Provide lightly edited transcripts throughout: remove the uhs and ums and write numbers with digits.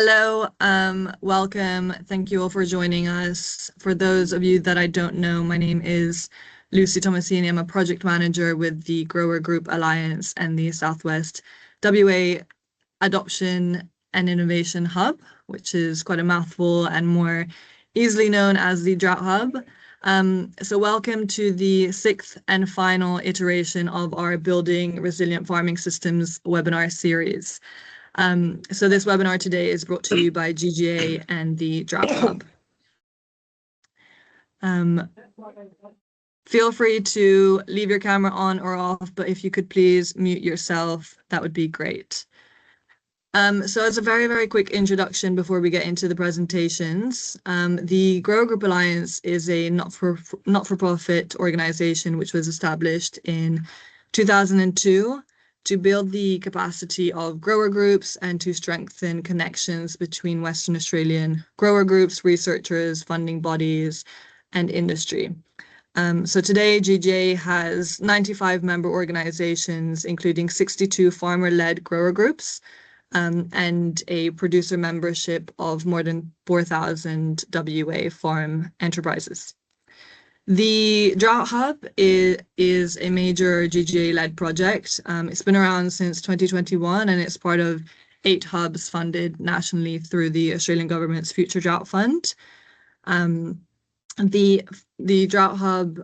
Hello, welcome. Thank you all for joining us. For those of you that I don't know, my name is Lucy Tomasini. I'm a project manager with the Grower Group Alliance and the Southwest WA Adoption and Innovation Hub, which is quite a mouthful and more easily known as the Drought Hub. So welcome to the sixth and final iteration of our Building Resilient Farming Systems webinar series. So this webinar today is brought to you by GGA and the Drought Hub. Feel free to leave your camera on or off, but if you could please mute yourself, that would be great. So as a very, very quick introduction before we get into the presentations, the Grower Group Alliance is a not-for-profit organization which was established in 2002 to build the capacity of grower groups and to strengthen connections between Western Australian grower groups, researchers, funding bodies, and industry. So today, GGA has 95 member organizations, including 62 farmer-led grower groups, and a producer membership of more than 4,000 WA farm enterprises. The Drought Hub is a major GGA-led project. It's been around since 2021, and it's part of 8 hubs funded nationally through the Australian Government's Future Drought Fund. The Drought Hub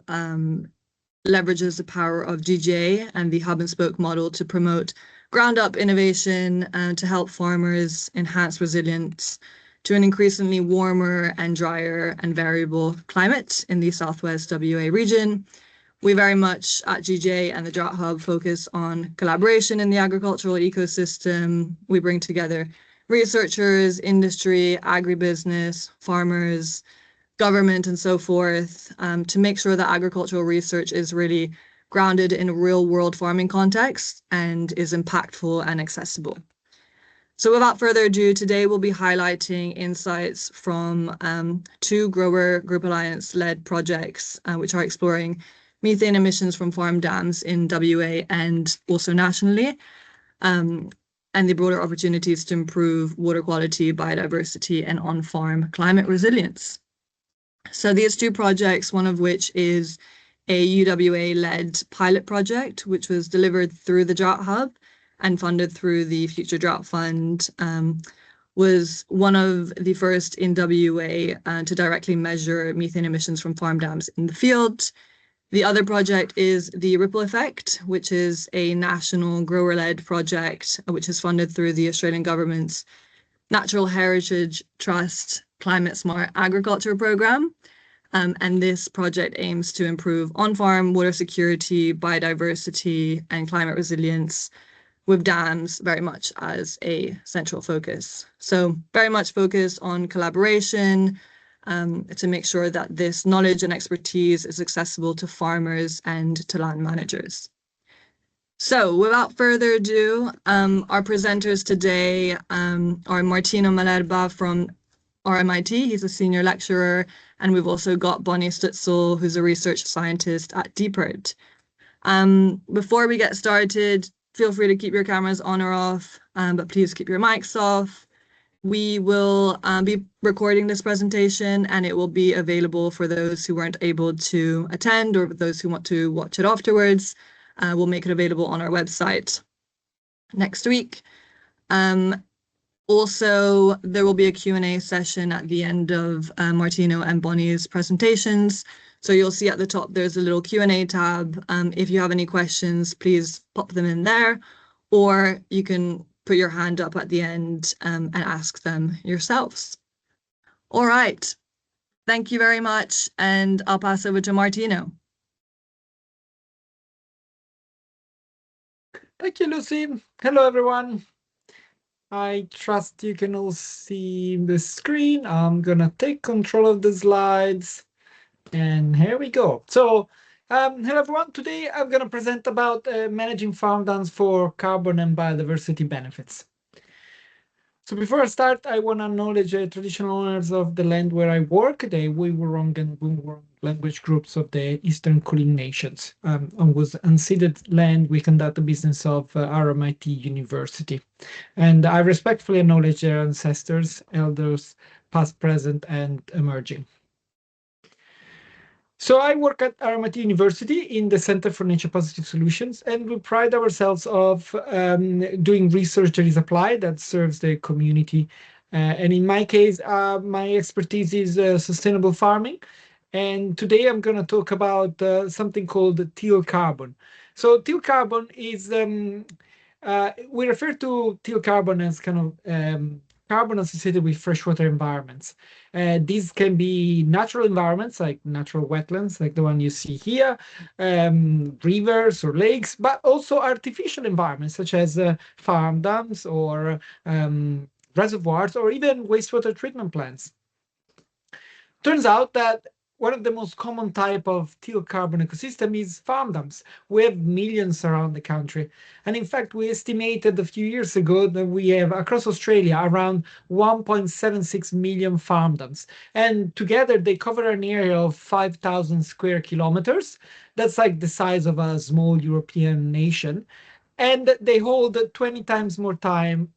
leverages the power of GGA and the hub and spoke model to promote ground-up innovation and to help farmers enhance resilience to an increasingly warmer and drier and variable climate in the Southwest WA region. We very much at GGA and the Drought Hub focus on collaboration in the agricultural ecosystem. We bring together researchers, industry, agribusiness, farmers, government, and so forth to make sure that agricultural research is really grounded in a real-world farming context and is impactful and accessible. So without further ado, today we'll be highlighting insights from 2 Grower Group Alliance-led projects, which are exploring methane emissions from farm dams in WA and also nationally, and the broader opportunities to improve water quality, biodiversity, and on-farm climate resilience. So these 2 projects, one of which is a UWA-led pilot project, which was delivered through the Drought Hub and funded through the Future Drought Fund, was one of the first in WA to directly measure methane emissions from farm dams in the field. The other project is the Ripple Effect, which is a national grower-led project, which is funded through the Australian Government's Natural Heritage Trust Climate Smart Agriculture Programme. And this project aims to improve on-farm water security, biodiversity, and climate resilience, with dams very much as a central focus. So very much focused on collaboration to make sure that this knowledge and expertise is accessible to farmers and to land managers. So without further ado, our presenters today are Martino Malerba from RMIT. He's a senior lecturer, and we've also got Bonnie Stutzel, who's a research scientist at DPERD. Before we get started, feel free to keep your cameras on or off, but please keep your mics off. We will be recording this presentation, and it will be available for those who weren't able to attend or those who want to watch it afterwards. We'll make it available on our website next week. Also, there will be a Q&A session at the end of Martino and Bonnie's presentations. So you'll see at the top, there's a little Q&A tab. If you have any questions, please pop them in there, or you can put your hand up at the end and ask them yourselves. All right, thank you very much. And I'll pass over to Martino. Thank you, Lucy. Hello, everyone. I trust you can all see the screen. I'm gonna take control of the slides. And here we go. So, hello everyone. Today I'm going to present about managing farm dams for carbon and biodiversity benefits. So before I start, I want to acknowledge the traditional owners of the land where I work, the Wiwurrung and Boonwurrung language groups of the Eastern Kulin Nations. On was unceded land we conduct the business of RMIT University. And I respectfully acknowledge their ancestors, elders, past, present, and emerging. So I work at RMIT University in the Center for Nature Positive Solutions, and we pride ourselves of doing research that is applied, that serves the community. And in my case, my expertise is sustainable farming. And today I'm going to talk about something called teal carbon. So teal carbon is, we refer to teal carbon as kind of carbon associated with freshwater environments. These can be natural environments like natural wetlands, like the one you see here, rivers or lakes, but also artificial environments such as farm dams or reservoirs or even wastewater treatment plants. Turns out that one of the most common type of teal carbon ecosystem is farm dams. We have millions around the country. And in fact, we estimated a few years ago that we have across Australia around 1.76 million farm dams. And together they cover an area of 5,000 square kilometers. That's like the size of a small European nation. And they hold 20 times more 20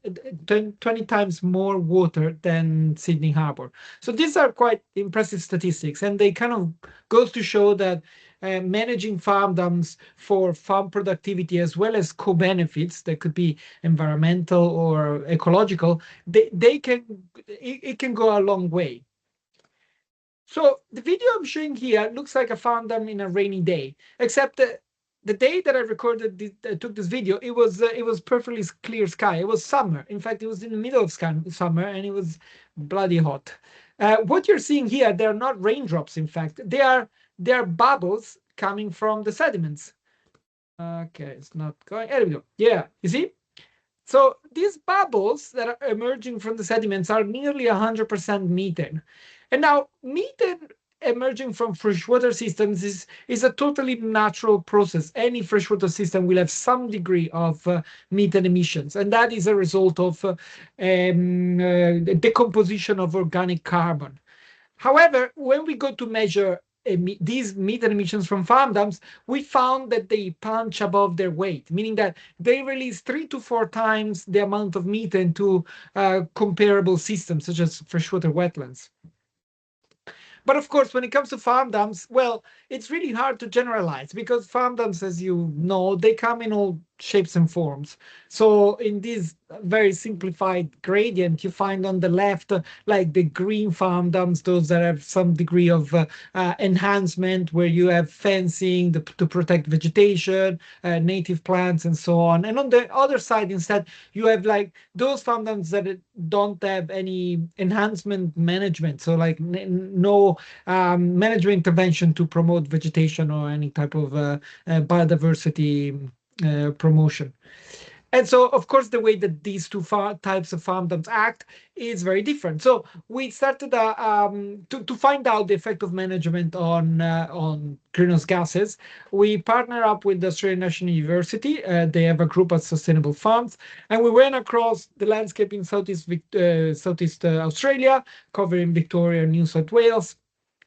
times more water than Sydney Harbour. So these are quite impressive statistics, and they kind of goes to show that managing farm dams for farm productivity as well as co-benefits that could be environmental or ecological, it can go a long way. So the video I'm showing here looks like I found them in a rainy day, except the day that I took this video, it was perfectly clear sky. It was summer. In fact, it was in the middle of summer, and it was bloody hot. What you're seeing here, they're not raindrops. In fact, they are bubbles coming from the sediments. Okay, it's not going. There we go. Yeah, you see. So these bubbles that are emerging from the sediments are nearly 100% methane. And now methane emerging from freshwater systems is a totally natural process. Any freshwater system will have some degree of methane emissions, and that is a result of decomposition of organic carbon. However, when we go to measure these methane emissions from farm dams, we found that they punch above their weight, meaning that they release 3 to 4 times the amount of methane to comparable systems, such as freshwater wetlands. But of course, when it comes to farm dams, well, it's really hard to generalize because farm dams, as you know, they come in all shapes and forms. So in this very simplified gradient, you find on the left, like the green farm dams, those that have some degree of enhancement where you have fencing to protect vegetation, native plants, and so on. And on the other side, instead, you have like those farm dams that don't have any enhancement management. So like no management intervention to promote vegetation or any type of biodiversity promotion. And so, of course, the way that these two types of farm dams act is very different. So we started to find out the effect of management on greenhouse gases. We partner up with the Australian National University. They have a group of sustainable farms, and we went across the landscape in Southeast Australia, covering Victoria and New South Wales.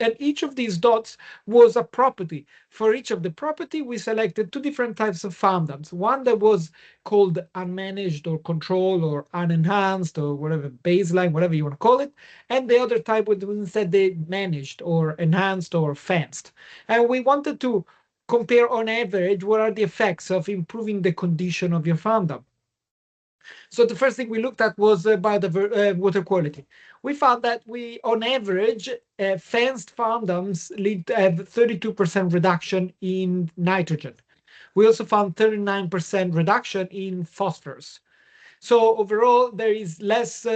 And each of these dots was a property. For each of the property, we selected 2 different types of farm dams. One that was called unmanaged or controlled or unenhanced or whatever, baseline, whatever you want to call it. And the other type was instead they managed or enhanced or fenced. And we wanted to compare on average what are the effects of improving the condition of your farm dam. So the first thing we looked at was water quality. We found that on average, fenced farm dams lead to have 32% reduction in nitrogen. We also found 39% reduction in phosphorus. So overall, there is less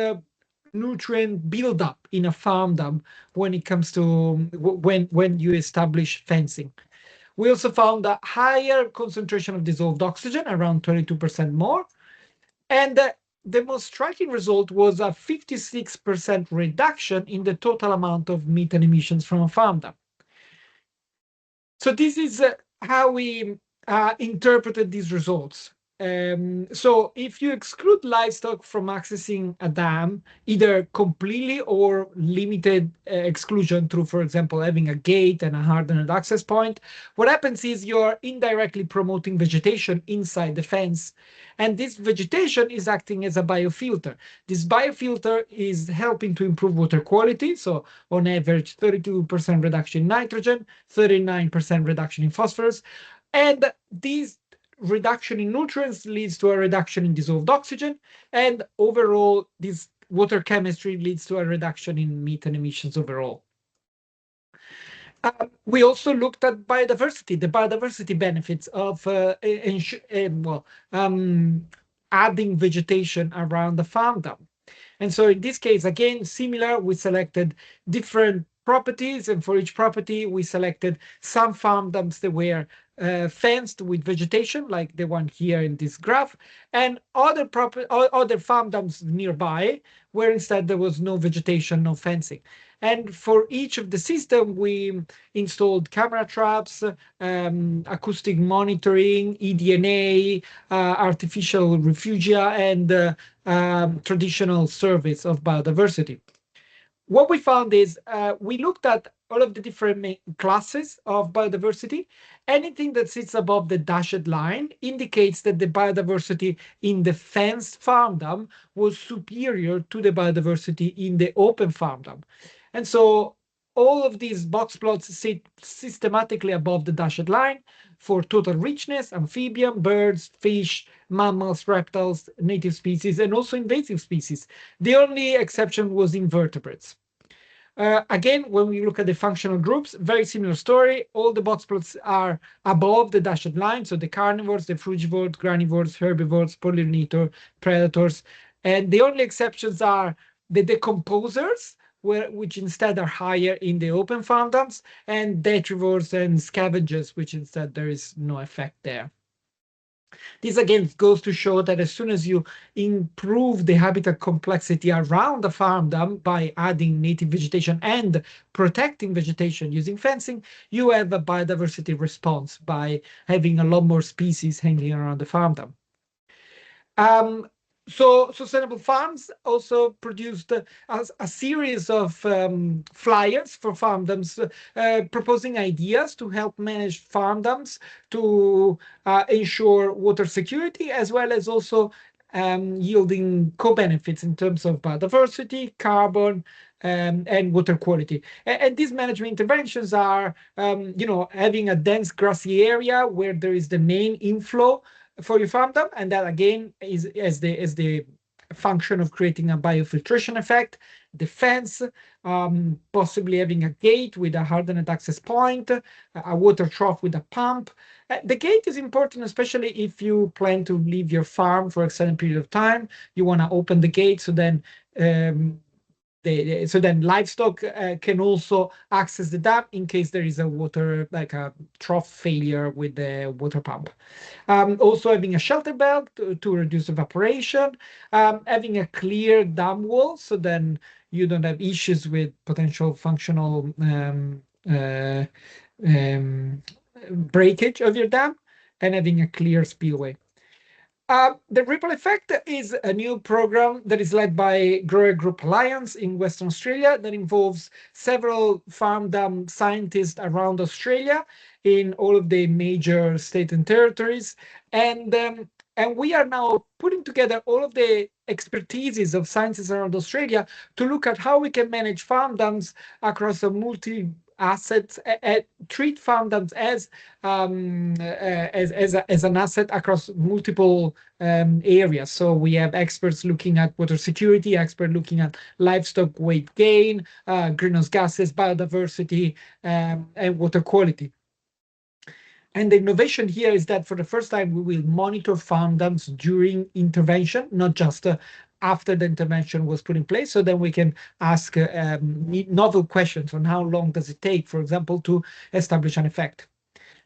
nutrient buildup in a farm dam when it comes to when you establish fencing. We also found a higher concentration of dissolved oxygen, around 22% more. And the most striking result was a 56% reduction in the total amount of methane emissions from a farm dam. So this is how we interpreted these results. So if you exclude livestock from accessing a dam, either completely or limited exclusion through, for example, having a gate and a hardened access point, what happens is you're indirectly promoting vegetation inside the fence. And this vegetation is acting as a biofilter. This biofilter is helping to improve water quality. So on average, 32% reduction in nitrogen, 39% reduction in phosphorus. And these reduction in nutrients leads to a reduction in dissolved oxygen, and overall, this water chemistry leads to a reduction in methane emissions overall. We also looked at biodiversity, the biodiversity benefits of adding vegetation around the farm dam. And so in this case, again, similar, we selected different properties, and for each property, we selected some farm dams that were fenced with vegetation, like the one here in this graph, and other farm dams nearby, where instead there was no vegetation, no fencing. And for each of the system, we installed camera traps, acoustic monitoring, eDNA, artificial refugia, and traditional surveys of biodiversity. What we found is we looked at all of the different classes of biodiversity. Anything that sits above the dashed line indicates that the biodiversity in the fenced farm dam was superior to the biodiversity in the open farm dam. And so all of these box plots sit systematically above the dashed line for total richness, amphibian, birds, fish, mammals, reptiles, native species, and also invasive species. The only exception was invertebrates. Again, when we look at the functional groups, very similar story. All the box plots are above the dashed line. So the carnivores, the frugivores, granivores, herbivores, pollinator, predators. And the only exceptions are the decomposers, which instead are higher in the open farm dams, and detrivores and scavengers, which instead there is no effect there. This again goes to show that as soon as you improve the habitat complexity around the farm dam by adding native vegetation and protecting vegetation using fencing, you have a biodiversity response by having a lot more species hanging around the farm dam. So Sustainable Farms also produced a series of flyers for farm dams, proposing ideas to help manage farm dams to ensure water security, as well as also yielding co-benefits in terms of biodiversity, carbon, and water quality. And these management interventions are, having a dense grassy area where there is the main inflow for your farm dam, and that again is as the function of creating a biofiltration effect. The fence, possibly having a gate with a hardened access point, a water trough with a pump. The gate is important, especially if you plan to leave your farm for a certain period of time. You want to open the gate so then livestock can also access the dam in case there is a water, like a trough failure with the water pump. Also having a shelter belt to reduce evaporation, having a clear dam wall so then you don't have issues with potential functional breakage of your dam, and having a clear spillway. The Ripple Effect is a new program that is led by Grower Group Alliance in Western Australia that involves several farm dam scientists around Australia in all of the major states and territories. And we are now putting together all of the expertises of scientists around Australia to look at how we can manage farm dams across a assets, treat farm dams as an asset across multiple areas. So we have experts looking at water security, experts looking at livestock weight gain, greenhouse gases, biodiversity, and water quality. And the innovation here is that for the first time, we will monitor farm dams during intervention, not just after the intervention was put in place. So then we can ask novel questions on how long does it take, for example, to establish an effect.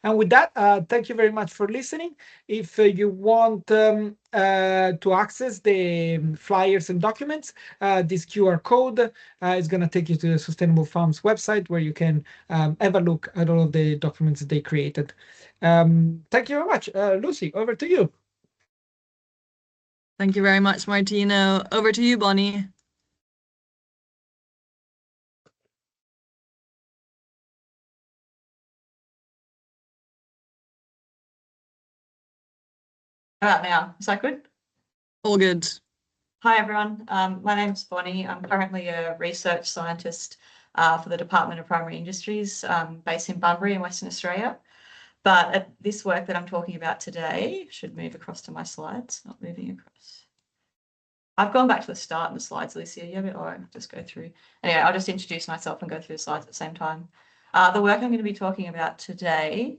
And with that, thank you very much for listening. If you want to access the flyers and documents, this QR code is going to take you to the Sustainable Farms website where you can have a look at all of the documents that they created. Thank you very much. Lucy, over to you. Thank you very much, Martino. Over to you, Bonnie. All right, now, is that good? All good. Hi, everyone. My name's Bonnie. I'm currently a research scientist for the Department of Primary Industries based in Bunbury in Western Australia. But this work that I'm talking about today, should move across to my slides, not moving across. I've gone back to the start in the slides, Alicia. You have it, or I'll just go through. Anyway, I'll just introduce myself and go through the slides at the same time. The work I'm going to be talking about today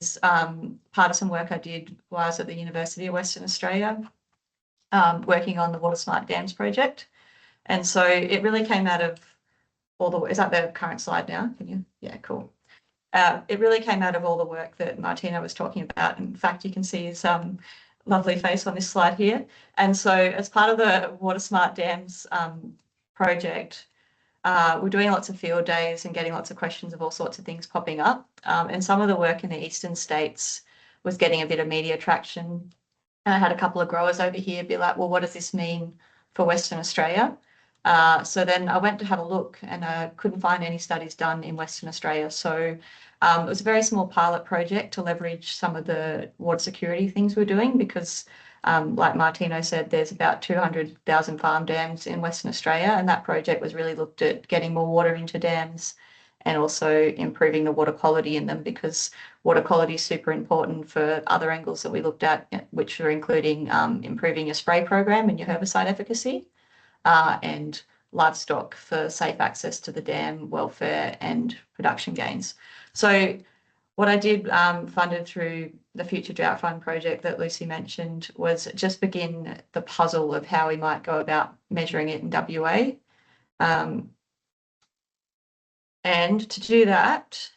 is part of some work I did while I was at the University of Western Australia, working on the Water Smart Dams project. And so it really came out of all the, is that the current slide now? Can you? Yeah, cool. It really came out of all the work that Martino was talking about. In fact, you can see his lovely face on this slide here. And so as part of the Water Smart Dams project, we're doing lots of field days and getting lots of questions of all sorts of things popping up. And some of the work in the eastern states was getting a bit of media traction. And I had a couple of growers over here be like, well, what does this mean for Western Australia? So then I went to have a look and I couldn't find any studies done in Western Australia. So it was a very small pilot project to leverage some of the water security things we're doing because like Martino said, there's about 200,000 farm dams in Western Australia, and that project was really looked at getting more water into dams and also improving the water quality in them because water quality is super important for other angles that we looked at, which are including improving your spray program and your herbicide efficacy and livestock for safe access to the dam, welfare and production gains. So what I did funded through the Future Drought Fund project that Lucy mentioned was just begin the puzzle of how we might go about measuring it in WA. And to do that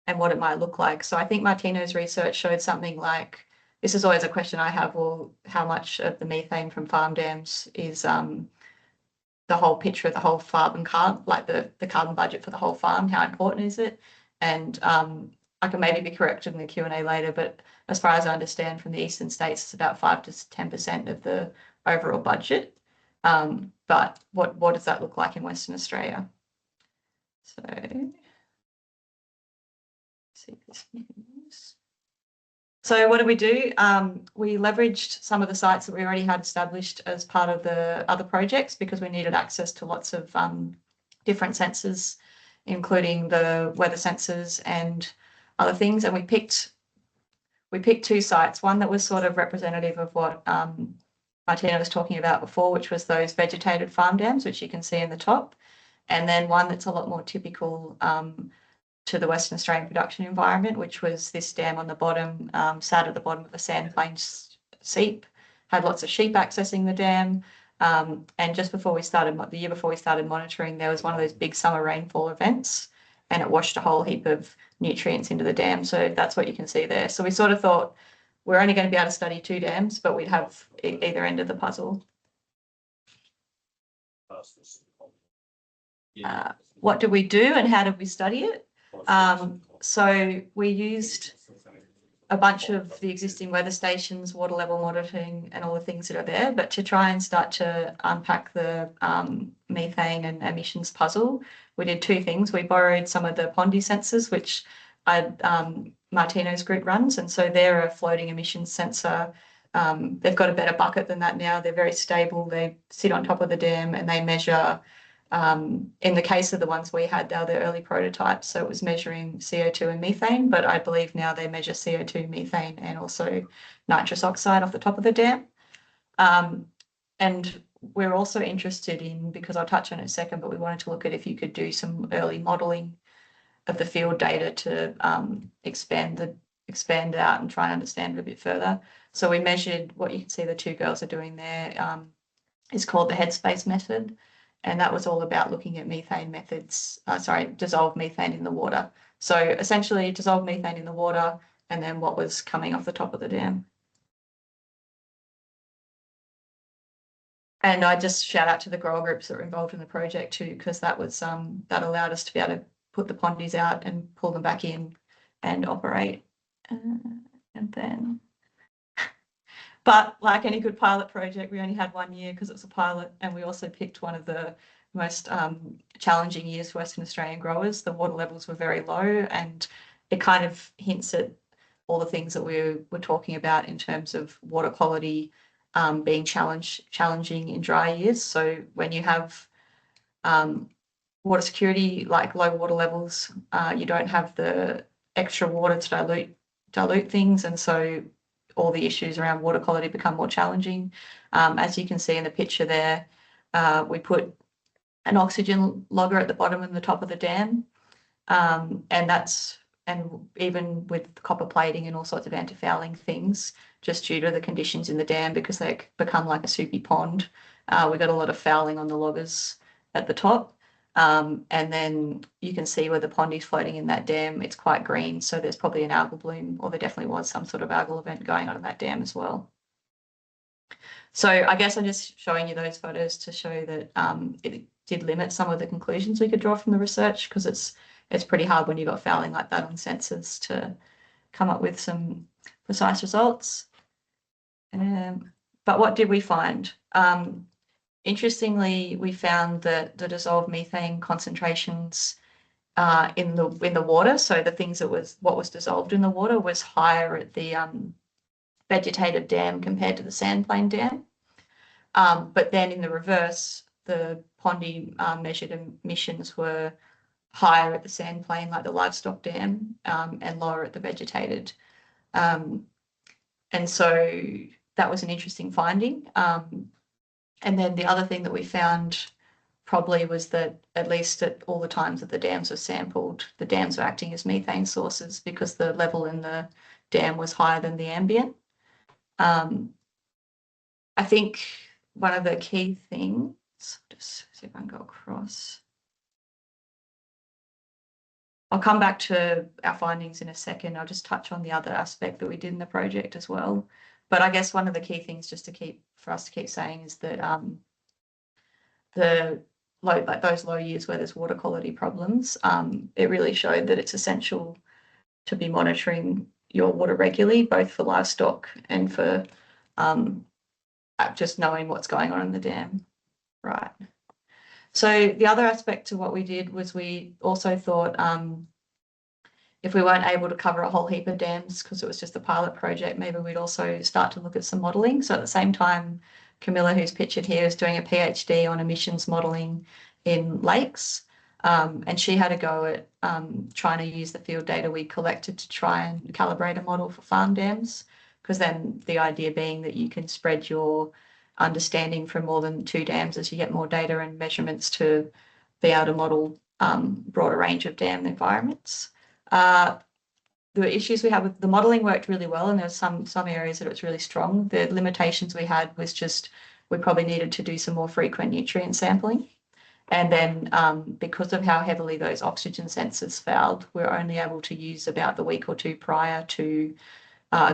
and what it might look like. So I think Martino's research showed something like, this is always a question I have, well, how much of the methane from farm dams is the whole picture of the whole farm and carbon, like the carbon budget for the whole farm, how important is it? And I can maybe be corrected in the Q&A later, but as far as I understand from the eastern states, it's about 5 to 10% of the overall budget. But what does that look like in Western Australia? So, see if this moves. So what did we do? We leveraged some of the sites that we already had established as part of the other projects because we needed access to lots of different sensors, including the weather sensors and other things. And we picked two sites, one that was sort of representative of what Martina was talking about before, which was those vegetated farm dams, which you can see in the top, and then one that's a lot more typical to the Western Australian production environment, which was this dam on the bottom, sat at the bottom of a sand plains seep, had lots of sheep accessing the dam. And just before we started, the year before we started monitoring, there was one of those big summer rainfall events and it washed a whole heap of nutrients into the dam. So that's what you can see there. So we sort of thought we're only going to be able to study 2 dams, but we'd have either end of the puzzle. What did we do and how did we study it? So we used a bunch of the existing weather stations, water level monitoring and all the things that are there, but to try and start to unpack the methane and emissions puzzle, we did 2 things. We borrowed some of the Pondy sensors, which Martino's group runs, and so they're a floating emissions sensor. They've got a better bucket than that now. They're very stable. They sit on top of the dam and they measure, in the case of the ones we had, they were the early prototypes, so it was measuring CO2 and methane, but I believe now they measure CO2, methane, and also nitrous oxide off the top of the dam. And we're also interested in, because I'll touch on it in a second, but we wanted to look at if you could do some early modelling of the field data to expand out and try and understand it a bit further. So we measured what you can see the 2 girls are doing there is called the headspace method. And that was all about looking at methane methods, dissolved methane in the water. So essentially dissolved methane in the water and then what was coming off the top of the dam. And I just shout out to the grower groups that were involved in the project too, because that was that allowed us to be able to put the pondies out and pull them back in and operate. And then But like any good pilot project, we only had 1 year because it was a pilot, and we also picked one of the most challenging years for Western Australian growers. The water levels were very low, and it kind of hints at all the things that we were talking about in terms of water quality being challenging in dry years. So when you have water security, like low water levels, you don't have the extra water to dilute things, and so all the issues around water quality become more challenging. As you can see in the picture there, we put an oxygen logger at the bottom and the top of the dam, and even with copper plating and all sorts of anti-fouling things, just due to the conditions in the dam, because they become like a soupy pond, we got a lot of fouling on the loggers at the top. And then you can see where the pond is floating in that dam, it's quite green, so there's probably an algal bloom, or there definitely was some sort of algal event going on in that dam as well. So I guess I'm just showing you those photos to show that it did limit some of the conclusions we could draw from the research, because it's pretty hard when you've got fouling like that on sensors to come up with some precise results. But what did we find? Interestingly, we found that the dissolved methane concentrations in the water, so the things what was dissolved in the water, was higher at the vegetative dam compared to the sandplain dam. But then in the reverse, the Pondy measured emissions were higher at the sandplain, like the livestock dam, and lower at the vegetated. And so that was an interesting finding. And then the other thing that we found probably was that at least at all the times that the dams were sampled, the dams were acting as methane sources because the level in the dam was higher than the ambient. I think one of the key things, just see if I can go across. I'll come back to our findings in a second. I'll just touch on the other aspect that we did in the project as well. But I guess one of the key things just for us to keep saying is that those low years where there's water quality problems, it really showed that it's essential to be monitoring your water regularly, both for livestock and for just knowing what's going on in the dam. Right. So the other aspect to what we did was we also thought if we weren't able to cover a whole heap of dams because it was just a pilot project, maybe we'd also start to look at some modelling. So at the same time, Camilla, who's pictured here, is doing a PhD on emissions modelling in lakes. And she had a go at trying to use the field data we collected to try and calibrate a model for farm dams, because then the idea being that you can spread your understanding from more than 2 dams as you get more data and measurements to be able to model broader range of dam environments. The issues we had with the modelling worked really well, and there's some areas that it was really strong. The limitations we had was just we probably needed to do some more frequent nutrient sampling. And then because of how heavily those oxygen sensors fouled, we were only able to use about the week or 2 prior to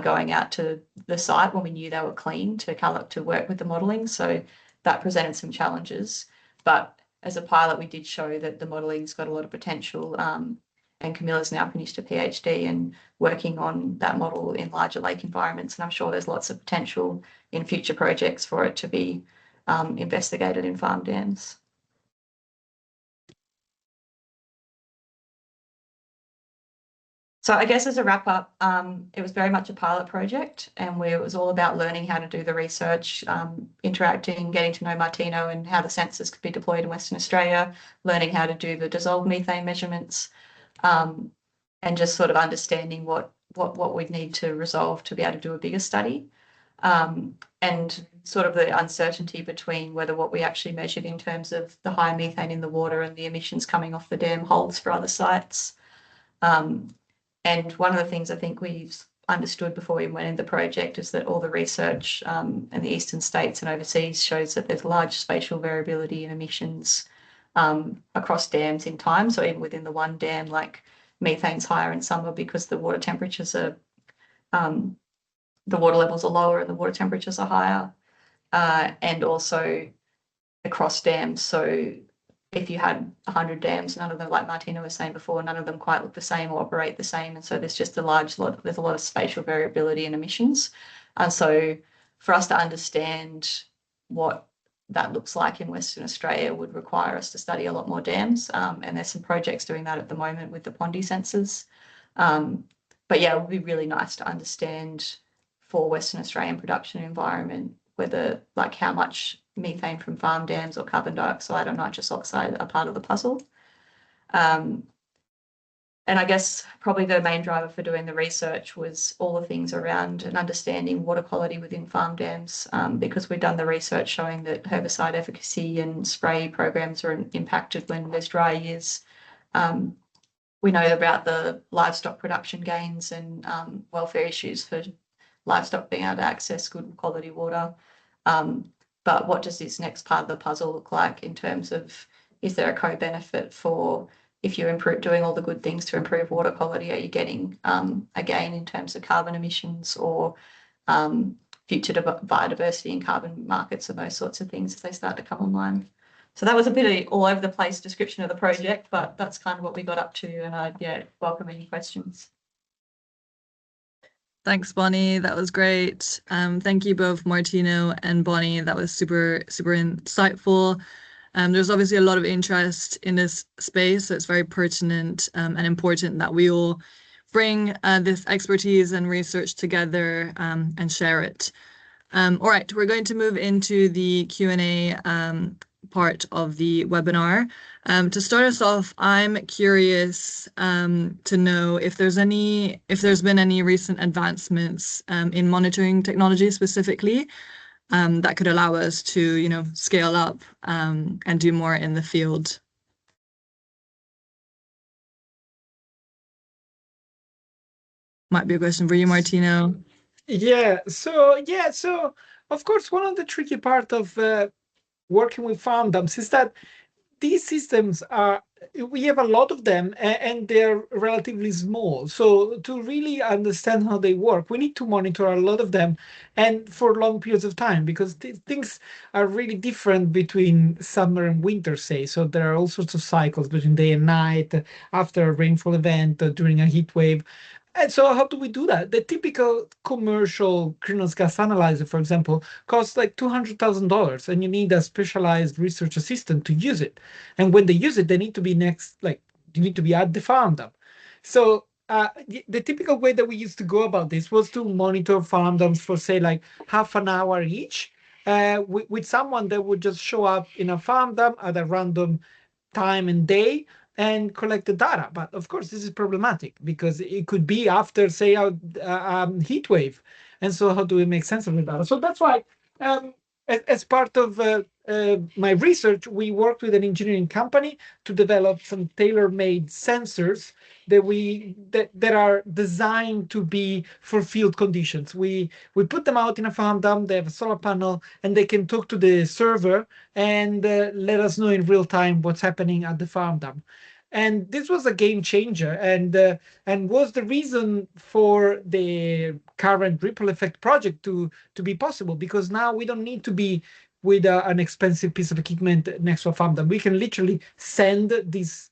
going out to the site when we knew they were clean to work with the modelling. So that presented some challenges. But as a pilot, we did show that the modelling's got a lot of potential. And Camilla's now finished a PhD and working on that model in larger lake environments. And I'm sure there's lots of potential in future projects for it to be investigated in farm dams. So I guess as a wrap up, it was very much a pilot project, and it was all about learning how to do the research, interacting, getting to know Martino and how the sensors could be deployed in Western Australia, learning how to do the dissolved methane measurements, and just sort of understanding what we'd need to resolve to be able to do a bigger study, and sort of the uncertainty between whether what we actually measured in terms of the high methane in the water and the emissions coming off the dam holds for other sites. And one of the things I think we've understood before we went into the project is that all the research in the eastern states and overseas shows that there's large spatial variability in emissions across dams in time. So even within the one dam, like methane's higher in summer because the water temperatures are, the water levels are lower and the water temperatures are higher, and also across dams. So if you had 100 dams, none of them, like Martina was saying before, none of them quite look the same or operate the same. And so there's just there's a lot of spatial variability in emissions. And so for us to understand what that looks like in Western Australia would require us to study a lot more dams. And there's some projects doing that at the moment with the Pondy sensors. But yeah, it would be really nice to understand for Western Australian production environment, whether like how much methane from farm dams or carbon dioxide or nitrous oxide are part of the puzzle. And I guess probably the main driver for doing the research was all the things around and understanding water quality within farm dams, because we'd done the research showing that herbicide efficacy and spray programs are impacted when there's dry years. We know about the livestock production gains and welfare issues for livestock being able to access good quality water. But what does this next part of the puzzle look like in terms of, is there a co-benefit for, if you're doing all the good things to improve water quality, are you getting a gain in terms of carbon emissions or future biodiversity and carbon markets and those sorts of things as they start to come online? So that was a bit of all over the place description of the project, but that's kind of what we got up to, and I'd welcome any questions. Thanks, Bonnie. That was great. Thank you both, Martino and Bonnie. That was super, super insightful. There's obviously a lot of interest in this space, so it's very pertinent and important that we all bring this expertise and research together and share it. All right, we're going to move into the Q&A part of the webinar. To start us off, I'm curious to know if there's been any recent advancements in monitoring technology specifically that could allow us to, scale up and do more in the field. Might be a question for you, Martino. So of course, one of the tricky part of working with farm dams is that these systems we have a lot of them and they're relatively small. So to really understand how they work, we need to monitor a lot of them and for long periods of time, because things are really different between summer and winter, say. So there are all sorts of cycles between day and night, after a rainfall event, during a heat wave. And so how do we do that? The typical commercial greenhouse gas analyzer, for example, costs like $200,000, and you need a specialized research assistant to use it. And when they use it, they need to be you need to be at the farm dam. So the typical way that we used to go about this was to monitor farm dams for, say, like half an hour each, with someone that would just show up in a farm dam at a random time and day and collect the data. But of course, this is problematic because it could be after, say, a heat wave. And so how do we make sense of the data? So that's why, as part of my research, we worked with an engineering company to develop some tailor-made sensors that are designed to be for field conditions. We put them out in a farm dam. They have a solar panel, and they can talk to the server and let us know in real time what's happening at the farm dam. And this was a game changer, and was the reason for the current ripple effect project to be possible, because now we don't need to be with an expensive piece of equipment next to a farm dam. We can literally send this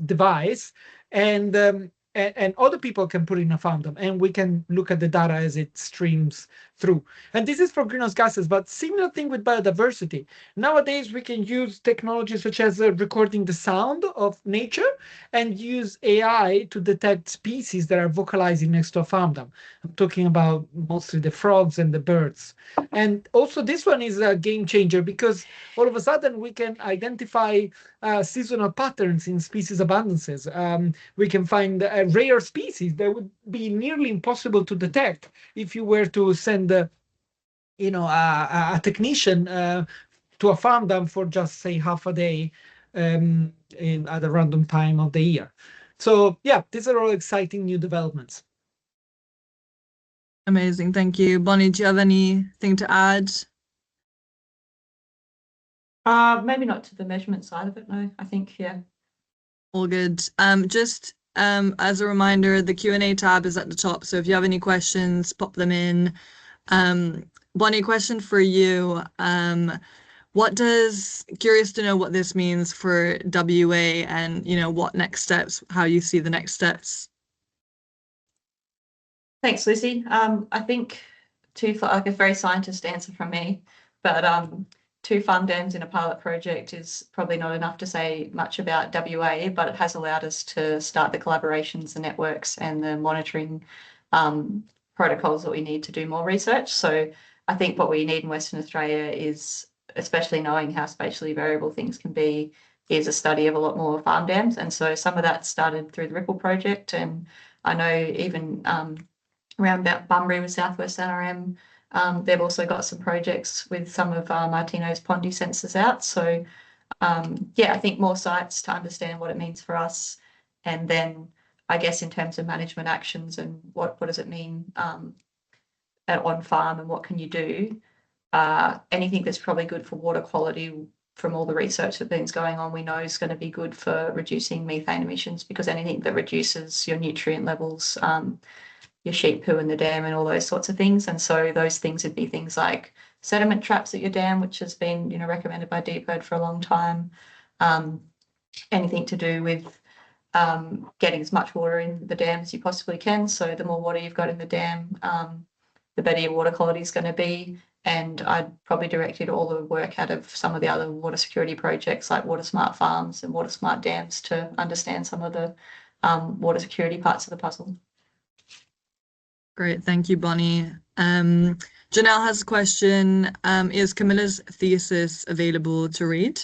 device, and other people can put it in a farm dam, and we can look at the data as it streams through. And this is for greenhouse gases, but similar thing with biodiversity. Nowadays, we can use technology such as recording the sound of nature and use AI to detect species that are vocalizing next to a farm dam. I'm talking about mostly the frogs and the birds. And also this one is a game changer because all of a sudden we can identify seasonal patterns in species abundances. We can find rare species that would be nearly impossible to detect if you were to send a technician to a farm dam for just, say, half a day at a random time of the year. So yeah, these are all exciting new developments. Amazing, thank you. Bonnie, do you have anything to add? Maybe not to the measurement side of it, no, I think, yeah. All good. Just as a reminder, the Q&A tab is at the top, so if you have any questions, pop them in. Bonnie, question for you. Curious to know what this means for WA and, what next steps, how you see the next steps. Thanks, Lucy. I think like a very scientist answer from me, but 2 farm dams in a pilot project is probably not enough to say much about WA, but it has allowed us to start the collaborations, the networks, and the monitoring protocols that we need to do more research. So I think what we need in Western Australia is, especially knowing how spatially variable things can be, is a study of a lot more farm dams. And so some of that started through the Ripple project, and I know even around about Bunbury with Southwest NRM, they've also got some projects with some of Martino's Pondy sensors out. So yeah, I think more sites to understand what it means for us. And then I guess in terms of management actions and what does it mean on farm and what can you do, anything that's probably good for water quality from all the research that's been going on, we know is going to be good for reducing methane emissions, because anything that reduces your nutrient levels, your sheep poo in the dam and all those sorts of things. And so those things would be things like sediment traps at your dam, which has been, recommended by DPIRD for a long time. Anything to do with getting as much water in the dam as you possibly can. So the more water you've got in the dam, the better your water quality is going to be. And I'd probably directed all the work out of some of the other water security projects like Water Smart Farms and Water Smart Dams to understand some of the water security parts of the puzzle. Great, thank you, Bonnie. Janelle has a question. Is Camilla's thesis available to read?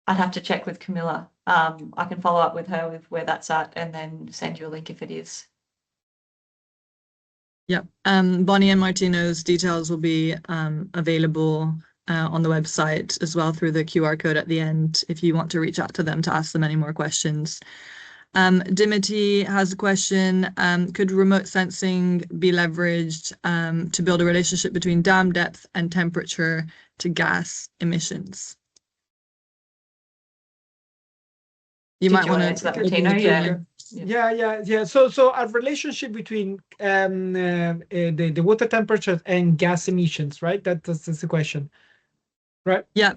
I'd have to check with Camilla. I can follow up with her with where that's at and then send you a link if it is. Yep. Bonnie and Martino's details will be available on the website as well through the QR code at the end if you want to reach out to them to ask them any more questions. Dimity has a question. Could remote sensing be leveraged to build a relationship between dam depth and temperature to gas emissions? You might want to answer that, Martino. Yeah. So a relationship between the water temperature and gas emissions, right? That's the question, right? Yeah.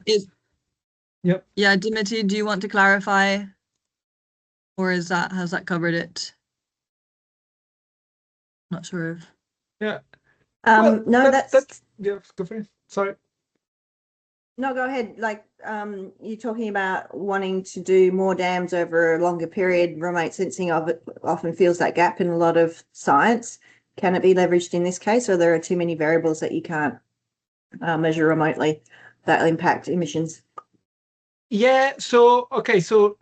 Yep. Yeah, Dimity, do you want to clarify, or has that covered it? Not sure if. Yeah. Well, no, that's yeah. Go for it. Sorry. No, go ahead. Like, you're talking about wanting to do more dams over a longer period. Remote sensing of it often fills that gap in a lot of science. Can it be leveraged in this case, or there are too many variables that you can't measure remotely that impact emissions? Yeah. So okay. So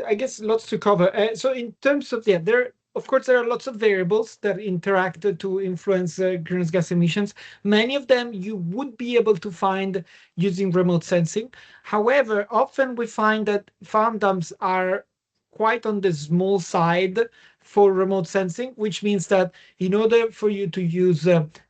I guess lots to cover. So in terms of there. Of course, there are lots of variables that interact to influence greenhouse gas emissions. Many of them you would be able to find using remote sensing. However, often we find that farm dams are quite on the small side for remote sensing, which means that in order for you to use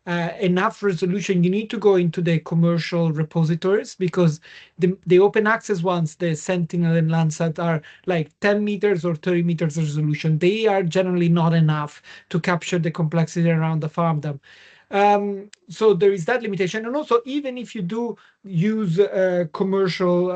enough resolution, you need to go into the commercial repositories, because the open access ones, the Sentinel and Landsat, are like 10 meters or 30 meters resolution. They are generally not enough to capture the complexity around the farm dam. So there is that limitation. And also, even if you do use commercial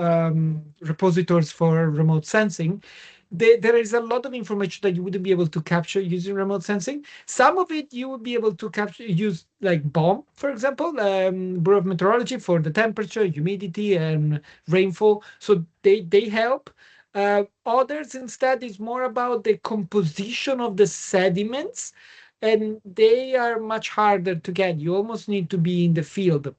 repositories for remote sensing, there is a lot of information that you wouldn't be able to capture using remote sensing. Some of it you would be able to use like BOM, for example, Bureau of Meteorology, for the temperature, humidity, and rainfall. So they help. Others instead is more about the composition of the sediments, and they are much harder to get. You almost need to be in the field.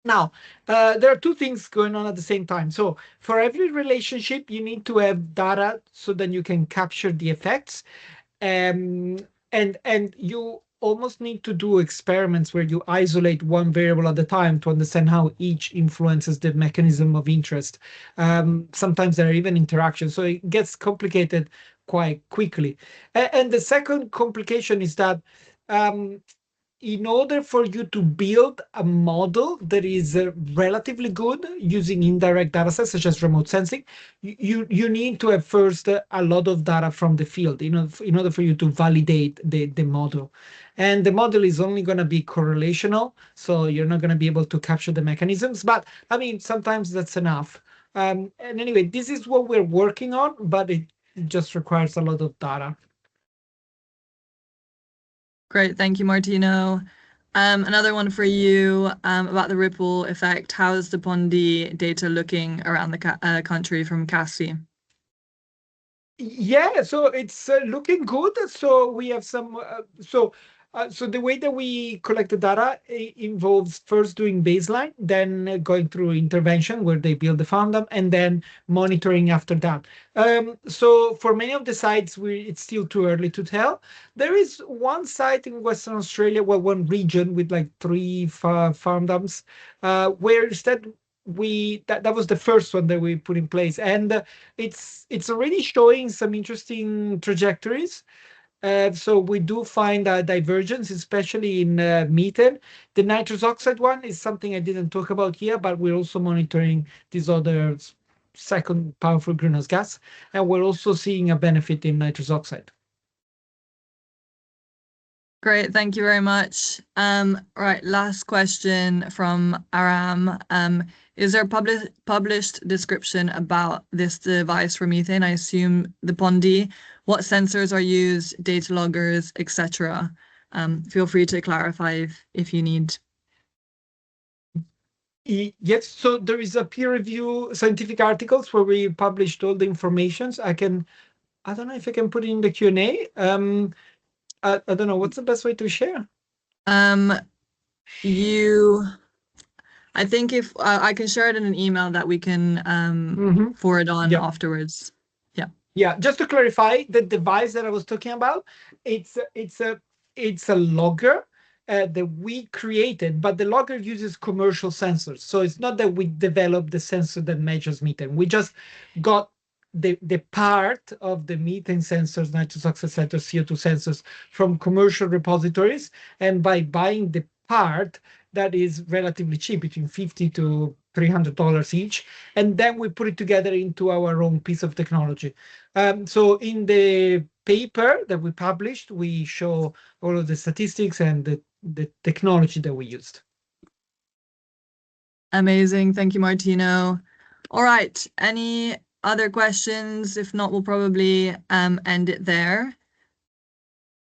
Now, there are two things going on at the same time. So for every relationship, you need to have data so that you can capture the effects. And you almost need to do experiments where you isolate one variable at a time to understand how each influences the mechanism of interest. Sometimes there are even interactions, so it gets complicated quite quickly. And the second complication is that in order for you to build a model that is relatively good using indirect data sets such as remote sensing, you need to have first a lot of data from the field in order for you to validate the model. And the model is only going to be correlational, so you're not going to be able to capture the mechanisms. But I mean, sometimes that's enough. And anyway, this is what we're working on, but it just requires a lot of data. Great, thank you, Martino. Another one for you about the ripple effect. How is the Bondi data looking around the country from Cassie? Yeah, so it's looking good. So we have some. So the way that we collect the data involves first doing baseline, then going through intervention where they build the farm, and then monitoring after that. So for many of the sites, it's still too early to tell. There is one site in Western Australia, well, one region with like 3 farm dams, where instead that was the first one that we put in place, and it's already showing some interesting trajectories. So we do find a divergence, especially in methane. The nitrous oxide one is something I didn't talk about here, but we're also monitoring this other second powerful greenhouse gas, and we're also seeing a benefit in nitrous oxide. Great, thank you very much. Right, last question from Aram. Is there a published description about this device for methane? I assume the Bondi. What sensors are used, data loggers, etc.? Feel free to clarify if you need. Yes, so there is a peer review scientific articles where we published all the informations. I don't know if I can put it in the Q&A. I don't know, what's the best way to share? I think if I can share it in an email that we can forward on afterwards. Yeah, just to clarify, the device that I was talking about, it's a logger that we created, but the logger uses commercial sensors. So it's not that we developed the sensor that measures methane. We just got the part of the methane sensors, nitrous oxide sensors, CO2 sensors from commercial repositories. And by buying the part that is relatively cheap, between $50 to $300 each, and then we put it together into our own piece of technology. So in the paper that we published, we show all of the statistics and the technology that we used. Amazing. Thank you, Martino. All right. Any other questions? If not, we'll probably end it there.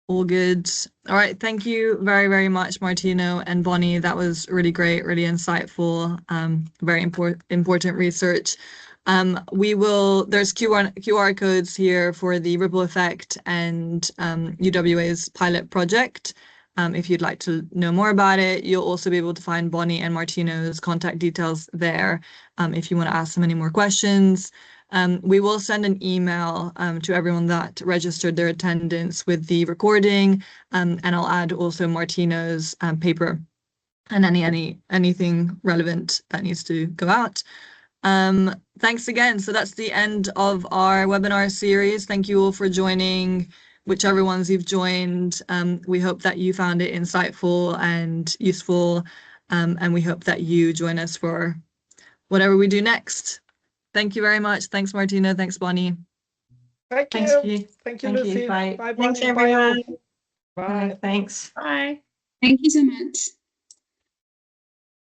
All good. All right. Thank you very, very much, Martino and Bonnie. That was really great, really insightful, very important research. There's QR codes here for the ripple effect and UWA's pilot project. If you'd like to know more about it, you'll also be able to find Bonnie and Martino's contact details there if you want to ask them any more questions. We will send an email to everyone that registered their attendance with the recording, and I'll add also Martino's paper and anything relevant that needs to go out. Thanks again. So that's the end of our webinar series. Thank you all for joining, whichever ones you've joined. We hope that you found it insightful and useful, and we hope that you join us for whatever we do next. Thank you very much. Thanks, Martina. Thanks, Bonnie. Thank you. Thank you, Lucy. Bye. Bye, Thanks, Bonnie. everyone. Bye. Thanks. Bye. Thank you so much.